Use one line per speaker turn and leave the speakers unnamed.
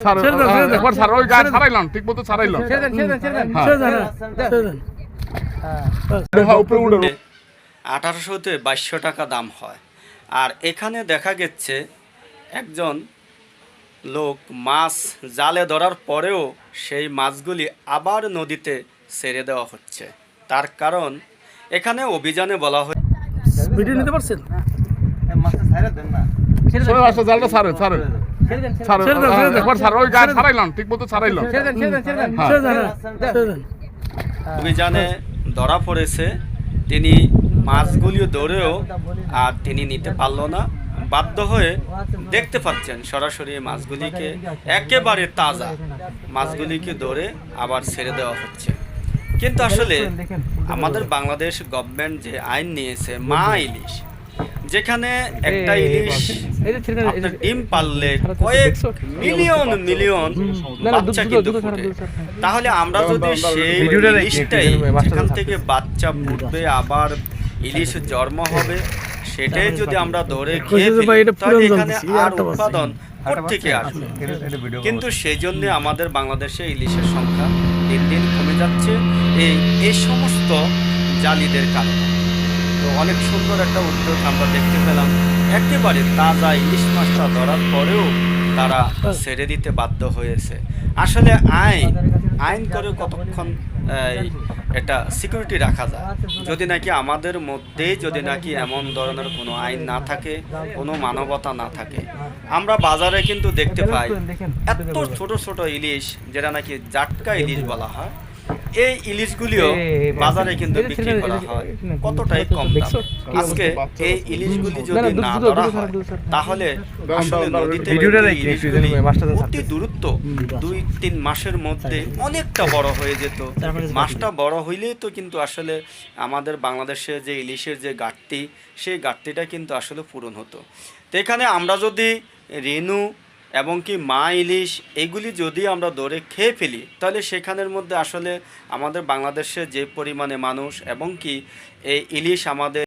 একবার ছাড়ো, ওই গায়ে ছাড়াইলাম, ঠিক মতো ছাড়াইলাম। উপরে উঠে
1822 টাকা দাম হয়। আর এখানে দেখা গেছে একজন লোক মাছ জালে ধরার পরেও সেই মাছগুলি আবার নদীতে ছেড়ে দেওয়া হচ্ছে। তার কারণ এখানে অভিযানে বলা হয়
ভিডিও নিতে পারছেন?
জালটা ছাড়ে ছাড়ে একবার ছাড়ো, ওই গায়ে ছাড়াইলাম, ঠিক মতো ছাড়াইলাম।
অভিযানে ধরা পড়েছে, তিনি মাছগুলিও ধরেও আর তিনি নিতে পারল না। বাধ্য হয়ে দেখতে পাচ্ছেন সরাসরি মাছগুলিকে একেবারে তাজা মাছগুলিকে ধরে আবার ছেড়ে দেওয়া হচ্ছে। কিন্তু আসলে আমাদের বাংলাদেশ গভর্নমেন্ট যে আইন নিয়েছে মা ইলিশ, যেখানে একটা ইলিশ আপনার ডিম পারলে কয়েক মিলিয়ন মিলিয়ন বাচ্চা কিন্তু ফুটে, তাহলে আমরা যদি সেই ইলিশটাই যেখান থেকে বাচ্চা ফুটবে আবার ইলিশ জন্ম হবে সেটাই যদি আমরা ধরে খেয়ে ফেলি, তাহলে এখানে আর উৎপাদন কোত্থেকে আসবে? কিন্তু সেই জন্য আমাদের বাংলাদেশে ইলিশের সংখ্যা দিন দিন কমে যাচ্ছে এই সমস্ত জালিদের কারণে। তো অনেক সুন্দর একটা উদ্যোগ আমরা দেখতে পেলাম, একেবারে তাজা ইলিশ মাছটা ধরার পরেও তারা ছেড়ে দিতে বাধ্য হয়েছে। আসলে আইন করে কতক্ষণ এটা সিকিউরিটি রাখা যায়? যদি নাকি আমাদের মধ্যেই যদি নাকি এমন ধরনের কোনো আইন না থাকে, কোনো মানবতা না থাকে। আমরা বাজারে কিন্তু দেখতে পাই এত ছোট ছোট ইলিশ, যেটা নাকি জাটকা ইলিশ বলা হয়, এই ইলিশগুলিও বাজারে কিন্তু বিক্রি করা হয় কতটাই কম দামে। আজকে এই ইলিশগুলি যদি না ধরা হয় তাহলে আসলে নদীতে অতি দূরত্ব 2-3 মাসের মধ্যে অনেকটা বড় হয়ে যেত। মাছটা বড় হইলেই তো কিন্তু আসলে আমাদের বাংলাদেশে যে ইলিশের যে ঘাটতি, সেই ঘাটতিটা কিন্তু আসলে পূরণ হতো। তো এখানে আমরা যদি রেনু এবং কি মা ইলিশ এগুলি যদি আমরা ধরে খেয়ে ফেলি, তাহলে সেখানের মধ্যে আসলে আমাদের বাংলাদেশে যে পরিমাণে মানুষ এবং কি এই ইলিশ আমাদের